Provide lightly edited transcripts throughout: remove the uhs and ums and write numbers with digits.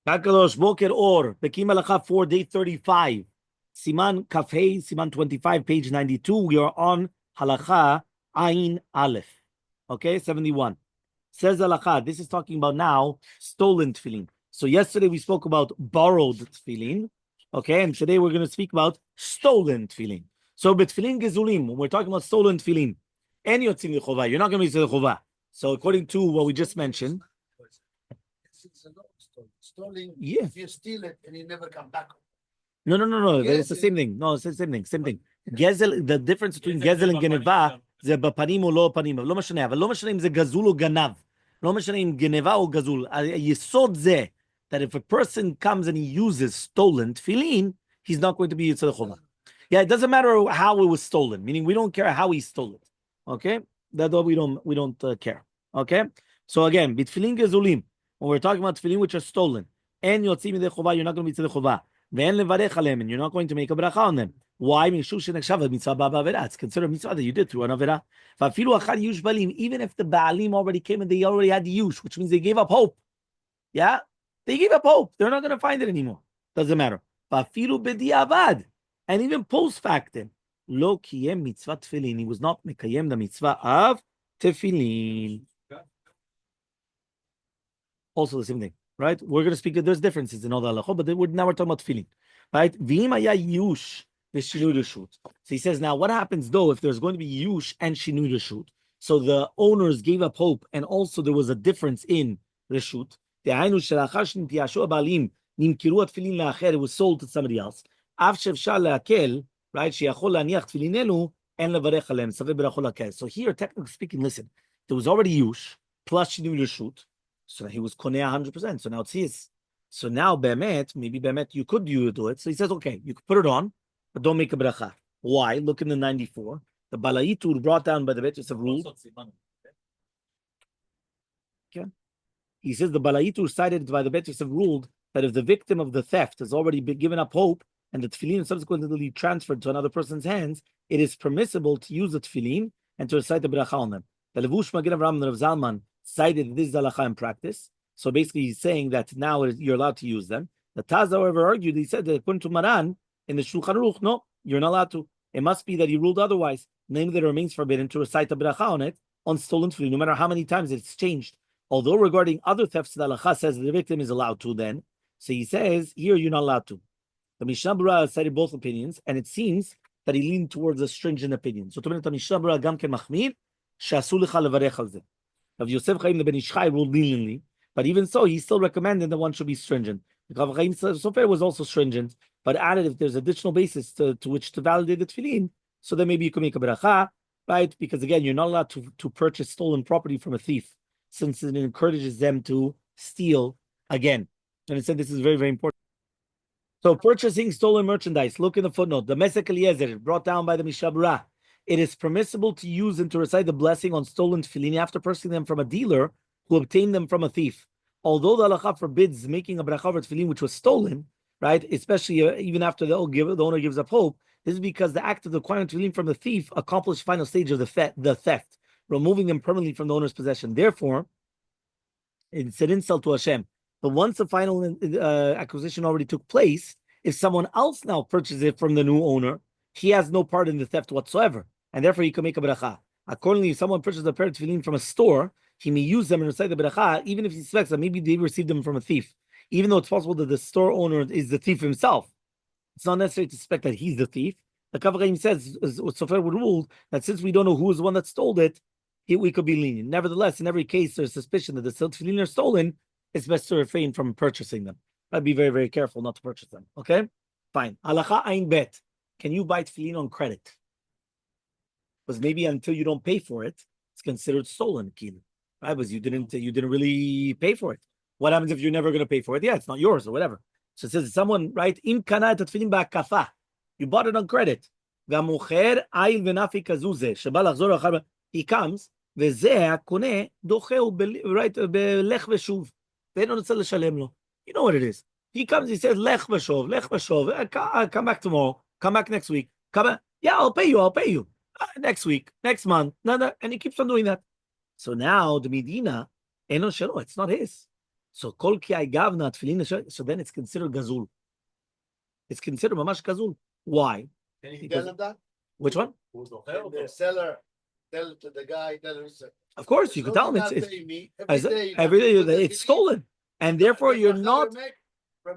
Kakadosh Boker Or, Bekiim Bahalacha 4, day 35. Siman Kafei, Siman 25, page 92. We are on Halacha Ayin Aleph. Okay, 71. Says Halacha, this is talking about now stolen tefillin. So yesterday we spoke about borrowed tefillin. Okay, and today we're going to speak about stolen tefillin. So betfillin gezulim, when we're talking about stolen tefillin, and yotzim lechovah, you're not going to be lechovah. So according to what we just mentioned, Stolen, yeah. If you steal it and you never come back. No. It's the same thing. No, it's the same thing. Same thing. Gezel, the difference between gezel and geneva זה בפנים או לא פנים, אבל לא משנה. אבל לא משנה אם זה גזול או גנב. לא משנה אם גנבה או גזול. היסוד זה, that if a person comes and he uses stolen tefillin, he's not going to be Yitzhak Chova. Yeah, it doesn't matter how it was stolen, meaning we don't care how he stole it. Okay? That's what we don't care. Okay? So again, bitfillin gezulim, when we're talking about tefillin which are stolen, and yotzim yedei chova, you're not going to be Yitzhak Chova. And you're not going to make a bracha on them. Why? It's considered a mitzvah that you did through an avera. Even if the baalim already came and they already had the yush, which means they gave up hope. Yeah? They gave up hope. They're not going to find it anymore. Doesn't matter. And even post-factum, lo kiyem mitzvah tefillin. He was not mekayem the mitzvah of tefillin. Also the same thing. Right? We're going to speak, there's differences in all the halachot, but now we're talking about tefillin. Right? So he says, now what happens though if there's going to be yush and shinui reshut? So the owners gave up hope, and also there was a difference in reshut. It was sold to somebody else. Right? So here, technically speaking, listen, there was already yush plus shinui reshut. So he was koneh 100%. So now it's his. So now maybe you could do it. So he says, okay, you could put it on, but don't make a bracha. Why? Look in the 94. The balaitur brought down by the Beis Yosef ruled. Okay. He says the balaitur cited by the Beis Yosef ruled that if the victim of the theft has already been given up hope and the tefillin subsequently transferred to another person's hands, it is permissible to use the tefillin and to recite the bracha on them. The Levush Magen Avraham and Rav Zalman cited this halacha in practice. So basically, he's saying that now you're allowed to use them. The Taz, however, argued, he said that according to Maran in the Shulchan Aruch, no, you're not allowed to. It must be that he ruled otherwise, namely that it remains forbidden to recite the bracha on it on stolen tefillin, no matter how many times it's changed. Although regarding other thefts, the halacha says the victim is allowed to then. So he says, here you're not allowed to. The Mishnah Berurah cited both opinions, and it seems that he leaned towards a stringent opinion. So the Mishnah Berurah gam ken machmir, she'asu lecha levarech al zeh. Rav Yosef Chaim the Ben Ish Chai ruled leniently, but even so, he still recommended that one should be stringent. Rav Chaim Sofer was also stringent, but added if there's additional basis to which to validate the tefillin, so then maybe you can make a bracha, right? Because again, you're not allowed to purchase stolen property from a thief, since it encourages them to steal again. And it said this is very, very important. So purchasing stolen merchandise, look in the footnote. The Mesek Eliezer, brought down by the Mishnah Berurah. It is permissible to use and to recite the blessing on stolen tefillin after purchasing them from a dealer who obtained them from a thief. Although the halacha forbids making a bracha over tefillin which was stolen, right? Especially even after the owner gives up hope. This is because the act of acquiring tefillin from the thief accomplished the final stage of the theft, removing them permanently from the owner's possession. Therefore, it's an insult to Hashem. But once the final acquisition already took place, if someone else now purchases it from the new owner, he has no part in the theft whatsoever, and therefore he can make a bracha. Accordingly, if someone purchases a pair of tefillin from a store, he may use them and recite the bracha, even if he suspects that maybe they received them from a thief, even though it's possible that the store owner is the thief himself. It's not necessary to suspect that he's the thief. The Kavarim says, Sofer would rule that since we don't know who is the one that stole it, we could be lenient. Nevertheless, in every case, there's suspicion that the tefillin are stolen. It's best to refrain from purchasing them. I'd be very, very careful not to purchase them. Okay? Fine. Halacha ayin bet. Can you buy tefillin on credit? Because maybe until you don't pay for it, it's considered stolen, right? Because you didn't really pay for it. What happens if you're never going to pay for it? Yeah, it's not yours or whatever. So it says someone, right? Im kana et tefillin ba'akafa. You bought it on credit. V'amocher ayil v'nafi kazuze sheba lachzor achar. He comes v'zeh koneh docheu right belech v'shuv. They don't sell shalem lo. You know what it is. He comes, he says, lech v'shov, come back tomorrow, come back next week, come back. Yeah, I'll pay you. Next week, next month, no, and he keeps on doing that. So now the Medina, eno shelo, it's not his. So kol ki ay gavna tefillin. So then it's considered gazul. It's considered mamash gazul. Why? Can you Because- tell him that? Which one? Can the seller tell to the guy, tell him, Of course, you can tell him it's every day it's stolen, and therefore you're not.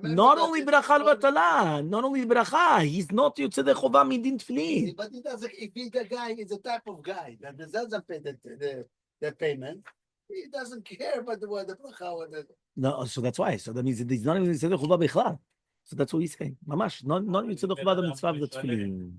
Not only bracha batala, not only bracha, he's not yotze the chova midin tefillin. But he doesn't. If he, the guy is a type of guy that doesn't pay the payment, he doesn't care about the bracha or the. No, so that's why. So that means he's not even yotze the chova bichlal. So that's what he's saying. Mamash, not yotze the chova the mitzvah of the tefillin.